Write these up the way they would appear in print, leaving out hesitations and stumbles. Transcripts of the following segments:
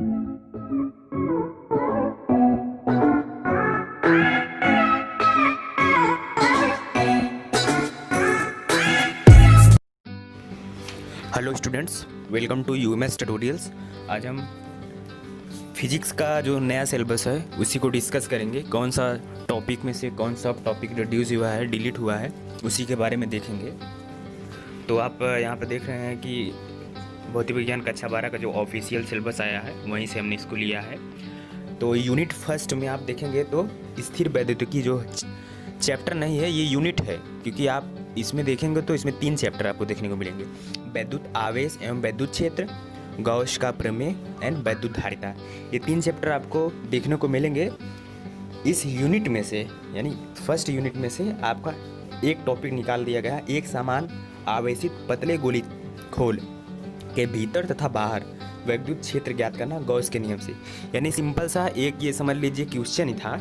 Hello students, welcome to UMS tutorials. आज हम physics का जो नया सिलेबस है उसी को डिस्कस करेंगे। कौन सा टॉपिक में से कौन सा टॉपिक रिड्यूस हुआ है, डिलीट हुआ है, उसी के बारे में देखेंगे। तो आप यहाँ पर देख रहे हैं कि भौतिक विज्ञान कक्षा 12 का जो ऑफिशियल सिलेबस आया है वहीं से हमने इसको लिया है। तो यूनिट फर्स्ट में आप देखेंगे तो स्थिर वैद्युतिकी जो चैप्टर नहीं है, ये यूनिट है, क्योंकि आप इसमें देखेंगे तो इसमें 3 चैप्टर आपको देखने को मिलेंगे। वैद्युत आवेश एवं वैद्युत क्षेत्र, गॉस का प्रमेय एंड वैद्युत धारिता। ये 3 चैप्टर आपको देखने को मिलेंगे इस यूनिट में से, यानी फर्स्ट यूनिट में से आपका एक टॉपिक निकाल दिया गया। एक समान आवेशित पतले गोली खोल के भीतर तथा बाहर वैद्युत क्षेत्र ज्ञात करना गॉस के नियम से। यानी सिंपल सा एक ये समझ लीजिए क्वेश्चन ही था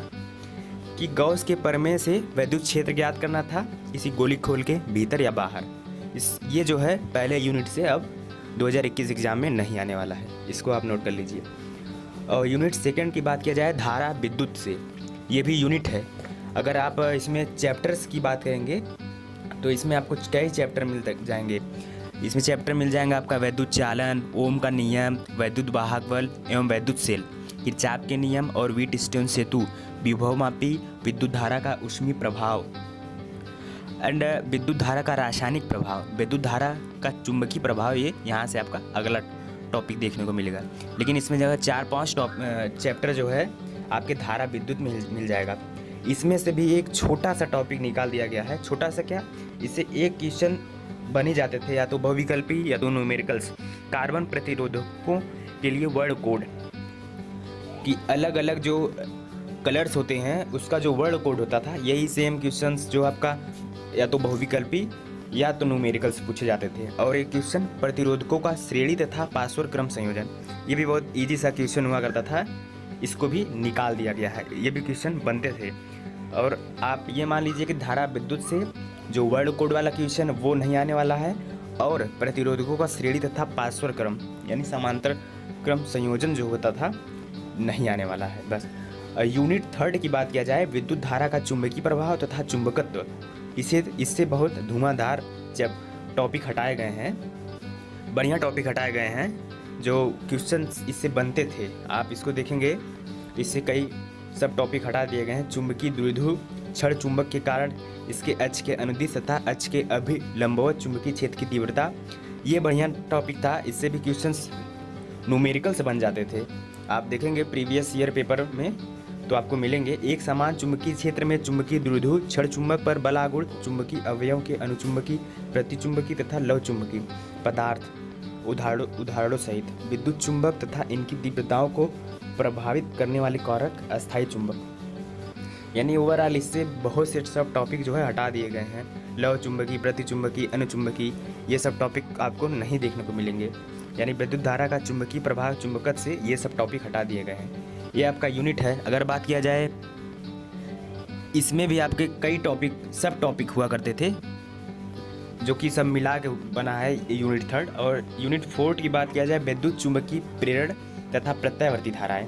कि गॉस के प्रमेय से वैद्युत क्षेत्र ज्ञात करना था किसी गोली खोल के भीतर या बाहर। ये जो है पहले यूनिट से अब 2021 एग्जाम में नहीं आने वाला है, इसको आप नोट कर लीजिए। और यूनिट सेकंड की बात किया जाए धारा विद्युत से, ये भी यूनिट है। अगर आप इसमें चैप्टर्स की बात करेंगे तो इसमें आपको कई चैप्टर मिल जाएंगे। इसमें चैप्टर मिल जाएंगे आपका वैद्युत चालन, ओम का नियम, वैद्युत वाहक बल एवं वैद्युत सेल, किरचॉफ के नियम और व्हीटस्टोन सेतु, विभवमापी, विद्युत धारा का ऊष्मीय प्रभाव एंड विद्युत धारा का रासायनिक प्रभाव, विद्युत धारा का चुंबकीय प्रभाव। ये यहाँ से आपका अगला टॉपिक देखने को मिलेगा। लेकिन इसमें जो है 4-5 चैप्टर जो है आपके धारा विद्युत में मिल जाएगा। इसमें से भी एक छोटा सा टॉपिक निकाल दिया गया है। छोटा सा क्या, इससे एक क्वेश्चन बन ही जाते थे, या तो बहुविकल्पी या तो न्यूमेरिकल्स। कार्बन प्रतिरोधकों के लिए वर्ड कोड कि अलग अलग जो कलर्स होते हैं उसका जो वर्ड कोड होता था, यही सेम क्वेश्चंस जो आपका या तो बहुविकल्पी या तो न्यूमेरिकल्स पूछे जाते थे। और एक क्वेश्चन प्रतिरोधकों का श्रेणी तथा पार्श्व क्रम संयोजन, ये भी बहुत इजी सा क्वेश्चन हुआ करता था, इसको भी निकाल दिया गया है। ये भी क्वेश्चन बनते थे। और आप ये मान लीजिए कि धारा विद्युत से जो वर्ड कोड वाला क्वेश्चन वो नहीं आने वाला है, और प्रतिरोधकों का श्रेणी तथा पार्श्व क्रम यानी समांतर क्रम संयोजन जो होता था नहीं आने वाला है। बस यूनिट थर्ड की बात किया जाए विद्युत धारा का चुंबकीय प्रभाव तथा चुंबकत्व, इससे बहुत धुआंधार जब टॉपिक हटाए गए हैं, बढ़िया टॉपिक हटाए गए हैं जो क्वेश्चन इससे बनते थे। आप इसको देखेंगे इससे कई सब टॉपिक हटा दिए गए हैं। चुंबकीय द्विध्रुव क्षण चुंबक के कारण इसके अक्ष के अनुदिश तथा अक्ष के अभिलंबवत चुंबकीय क्षेत्र की तीव्रता, ये बढ़िया टॉपिक था। इससे भी क्वेश्चंस न्यूमेरिकल से बन जाते थे। आप देखेंगे प्रीवियस ईयर पेपर में तो आपको मिलेंगे। एक समान चुंबकीय क्षेत्र में चुंबकीय द्विध्रुव क्षण चुंबक पर बलागुण चुंबकीय अवयव के अनुचुंबकीय, प्रतिचुंबकीय तथा लव चुंबकीय पदार्थ उदाहरणों सहित विद्युत चुंबक तथा इनकी तीव्रताओं को प्रभावित करने वाले कारक अस्थायी चुंबक। यानी ओवरऑल इससे बहुत से सब टॉपिक जो है हटा दिए गए हैं। लव चुंबकीय, प्रतिचुंबकीय, अनुचुंबकीय, ये सब टॉपिक आपको नहीं देखने को मिलेंगे। यानी विद्युत धारा का चुंबकीय प्रभाव चुंबकत्व से ये सब टॉपिक हटा दिए गए हैं। ये आपका यूनिट है। अगर बात किया जाए इसमें भी आपके कई टॉपिक सब टॉपिक हुआ करते थे जो कि सब मिला के बना है यूनिट थर्ड। और यूनिट फोर्थ की बात किया जाए विद्युत चुंबकीय प्रेरण तथा प्रत्यावर्ती धाराएं,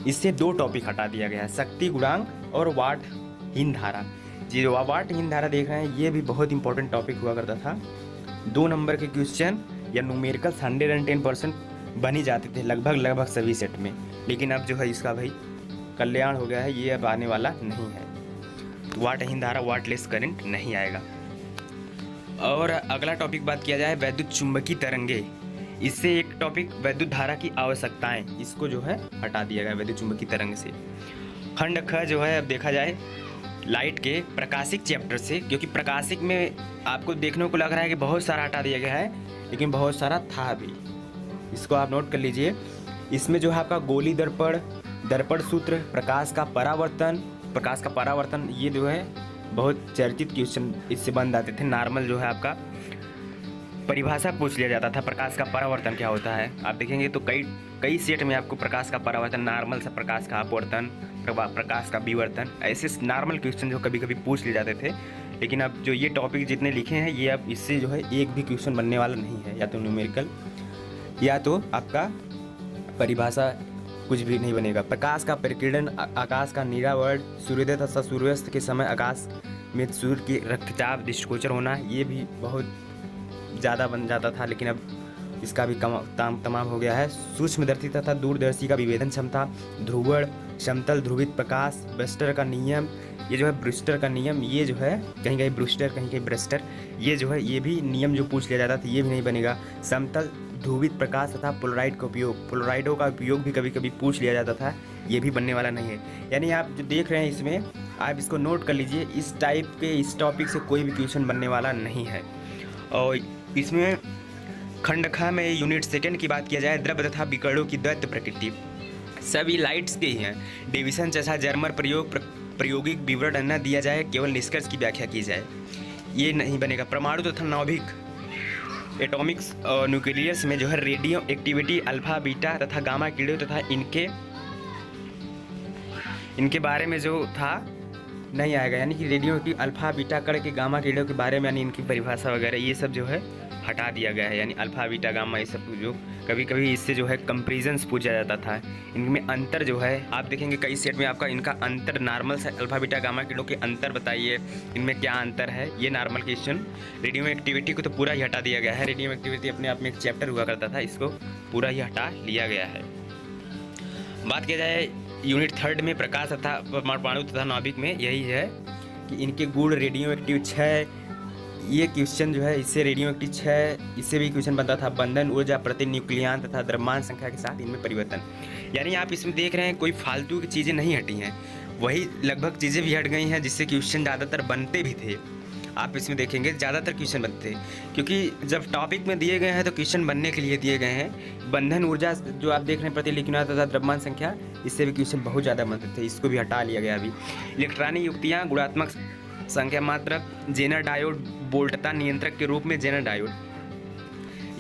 इससे 2 टॉपिक हटा दिया गया है, शक्ति गुणांक और वाटहीन धारा। जी जो वाटहीन धारा देख रहे हैं ये भी बहुत इंपॉर्टेंट टॉपिक हुआ करता था। 2 नंबर के क्वेश्चन या न्यूमेरिकल्स 110% बन ही जाते थे लगभग सभी सेट में। लेकिन अब जो है इसका भाई कल्याण हो गया है, ये अब आने वाला नहीं है। वाटहीन धारा, वाटलेस करंट नहीं आएगा। और अगला टॉपिक बात किया जाए वैद्युत चुंबकीय तरंगे, इससे एक टॉपिक वैद्युत धारा की आवश्यकताएं, इसको जो है हटा दिया गया वैद्युत चुंबकीय तरंग से। खंड ख जो है अब देखा जाए लाइट के प्रकाशिक चैप्टर से, क्योंकि प्रकाशिक में आपको देखने को लग रहा है कि बहुत सारा हटा दिया गया है, लेकिन बहुत सारा था भी, इसको आप नोट कर लीजिए। इसमें जो है आपका गोली दर्पण, दर्पण सूत्र, प्रकाश का परावर्तन, ये जो है बहुत चर्चित क्वेश्चन इससे बन जाते थे। नॉर्मल जो है आपका परिभाषा पूछ लिया जाता था, प्रकाश का परावर्तन क्या होता है। आप देखेंगे तो कई सेट में आपको प्रकाश का परावर्तन, नॉर्मल से प्रकाश का अपवर्तन, प्रकाश का विवर्तन, ऐसे नॉर्मल क्वेश्चन जो कभी कभी पूछ लिए जाते थे। लेकिन अब जो ये टॉपिक जितने लिखे हैं ये अब इससे जो है एक भी क्वेश्चन बनने वाला नहीं है, या तो न्यूमेरिकल या तो आपका परिभाषा कुछ भी नहीं बनेगा। प्रकाश का प्रकीर्णन आकाश का नीला वर्ण, सूर्योदय तथा सूर्यास्त के समय आकाश में सूर्य की रक्तचाप दृष्टिगोचर होना, ये भी बहुत ज़्यादा बन जाता था, लेकिन अब इसका भी तमाम हो गया है। सूक्ष्मदर्शी तथा दूरदर्शी का विभेदन क्षमता, ध्रुवण, समतल ध्रुवित प्रकाश, ब्रेस्टर का नियम, ये जो है ब्रूस्टर का नियम, ये जो है कहीं कहीं ब्रूस्टर कहीं कहीं ब्रेस्टर, ये जो है ये भी नियम जो पूछ लिया जाता था, ये भी नहीं बनेगा। समतल ध्रुवित प्रकाश तथा पोलराइड का उपयोग, पोलराइडों का उपयोग भी कभी कभी पूछ लिया जाता था, ये भी बनने वाला नहीं है। यानी आप जो देख रहे हैं इसमें, आप इसको नोट कर लीजिए, इस टाइप के इस टॉपिक से कोई भी क्वेश्चन बनने वाला नहीं है। और इसमें खंड ख में यूनिट सेकंड की बात किया जाए, द्रव्य तथा विकर्णों की द्वैत प्रकृति, सभी लाइट्स के ही हैं। डिविजन जैसा जर्मन प्रायोगिक विवरण न दिया जाए, केवल निष्कर्ष की व्याख्या की जाए, ये नहीं बनेगा। परमाणु तथा नाभिक एटॉमिक्स और न्यूक्लियस में जो है रेडियो एक्टिविटी अल्फा बीटा तथा गामा कीड़ों तथा इनके बारे में जो था नहीं आएगा, यानी कि रेडियो की अल्फा बीटा कण के गामा कीड़ों के बारे में, यानी इनकी परिभाषा वगैरह ये सब जो है हटा दिया गया है। यानी अल्फा बीटा गामा ये सब जो कभी कभी इससे जो है कंपेरिजन्स पूछा जाता था, इनमें अंतर जो है आप देखेंगे कई सेट में आपका इनका अंतर नॉर्मल से अल्फा बीटा गामा कीड़ों के अंतर बताइए, इनमें क्या अंतर है, ये नॉर्मल क्वेश्चन। रेडियो एक्टिविटी को तो पूरा ही हटा दिया गया है, रेडियो एक्टिविटी अपने आप में एक चैप्टर हुआ करता था, इसको पूरा ही हटा लिया गया है। बात किया जाए यूनिट थर्ड में प्रकाश तथा परमाणु तथा नाभिक में, यही है कि इनके गुण रेडियो एक्टिव 6, ये क्वेश्चन जो है इससे रेडियो एक्टिव 6, इससे भी क्वेश्चन बनता था। बंधन ऊर्जा प्रति न्यूक्लियन तथा द्रव्यमान संख्या के साथ इनमें परिवर्तन, यानी आप इसमें देख रहे हैं कोई फालतू की चीज़ें नहीं हटी हैं, वही लगभग चीज़ें भी हट गई हैं जिससे क्वेश्चन ज़्यादातर बनते भी थे। आप इसमें देखेंगे ज़्यादातर क्वेश्चन बनते थे, क्योंकि जब टॉपिक में दिए गए हैं तो क्वेश्चन बनने के लिए दिए गए हैं। बंधन ऊर्जा जो आप देख रहे हैं प्रति न्यूक्लियन तथा द्रव्यमान संख्या, इससे भी क्वेश्चन बहुत ज़्यादा बनते थे, इसको भी हटा लिया गया अभी। इलेक्ट्रॉनिक युक्तियाँ, गुणात्मक संख्या मात्रक, जेनर डायोड, वोल्टता नियंत्रक के रूप में जेनर डायोड,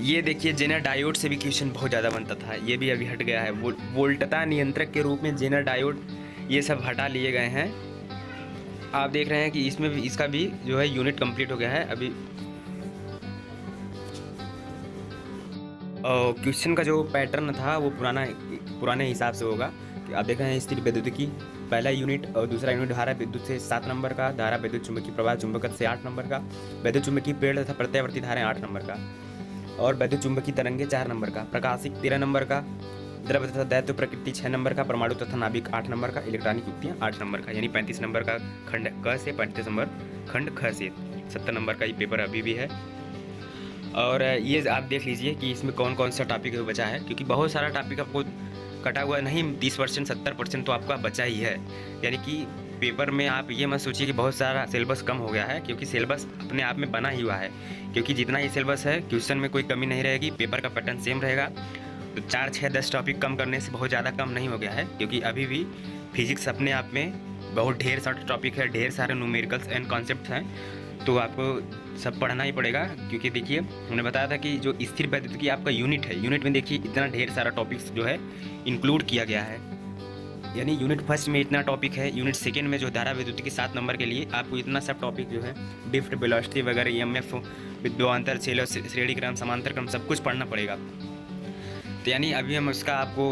ये देखिए जेनर डायोड से भी क्वेश्चन बहुत ज़्यादा बनता था, ये भी अभी हट गया है। वोल्टता नियंत्रक के रूप में जेनर डायोड, ये सब हटा लिए गए हैं। आप देख रहे हैं कि इसमें भी इसका भी जो है यूनिट कंप्लीट हो गया है अभी। और क्वेश्चन का जो पैटर्न था वो पुराने हिसाब से होगा। आप देख रहे हैं स्थिर विद्युतिकी पहला यूनिट, और दूसरा यूनिट धारा विद्युत से 7 नंबर का, धारा विद्युत चुंबकीय प्रवाह चुंबकत्व से 8 नंबर का, विद्युत चुंबकीय पेड़ तथा प्रत्यावर्ती धाराएं 8 नंबर का, और विद्युत चुंबकीय तरंगे 4 नंबर का, प्रकाशिक 13 नंबर का, द्रव्य तथा दैत्य प्रकृति 6 नंबर का, परमाणु तथा नाभिक 8 नंबर का, इलेक्ट्रॉनिक युक्तियाँ 8 नंबर का, यानी 35 नंबर का खंड क से 35 नंबर खंड ख से 70 नंबर का ये पेपर अभी भी है। और ये आप देख लीजिए कि इसमें कौन कौन सा टॉपिक बचा है, क्योंकि बहुत सारा टॉपिक आपको कटा हुआ नहीं, 30% 70% तो आपका बचा ही है। यानी कि पेपर में आप ये मत सोचिए कि बहुत सारा सिलेबस कम हो गया है, क्योंकि सिलेबस अपने आप में बना ही हुआ है, क्योंकि जितना ये सिलेबस है क्वेश्चन में कोई कमी नहीं रहेगी, पेपर का पैटर्न सेम रहेगा। तो 4, 6, 10 टॉपिक कम करने से बहुत ज़्यादा कम नहीं हो गया है, क्योंकि अभी भी फिजिक्स अपने आप में बहुत ढेर सारा टॉपिक है, ढेर सारे न्यूमेरिकल्स एंड कॉन्सेप्ट हैं, तो आपको सब पढ़ना ही पड़ेगा। क्योंकि देखिए हमने बताया था कि जो स्थिर विद्युतिकी आपका यूनिट है, यूनिट में देखिए इतना ढेर सारा टॉपिक्स जो है इंक्लूड किया गया है। यानी यूनिट फर्स्ट में इतना टॉपिक है, यूनिट सेकेंड में जो धारा विद्युतिकी 7 नंबर के लिए आपको इतना सब टॉपिक जो है डिफ्ट, वेलोसिटी वगैरह, EMF, विद्युतांतर, श्रेणी क्रम, समांतर क्रम, सब कुछ पढ़ना पड़ेगा। तो यानी अभी हम उसका आपको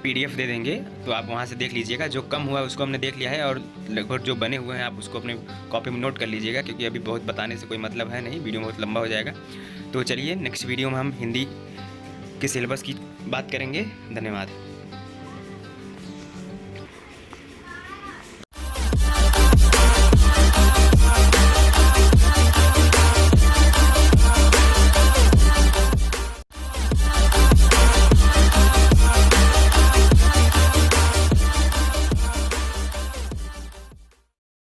PDF दे देंगे, तो आप वहाँ से देख लीजिएगा। जो कम हुआ है उसको हमने देख लिया है, और लगभग जो बने हुए हैं आप उसको अपने कॉपी में नोट कर लीजिएगा, क्योंकि अभी बहुत बताने से कोई मतलब है नहीं, वीडियो बहुत लंबा हो जाएगा। तो चलिए नेक्स्ट वीडियो में हम हिंदी के सिलेबस की बात करेंगे। धन्यवाद।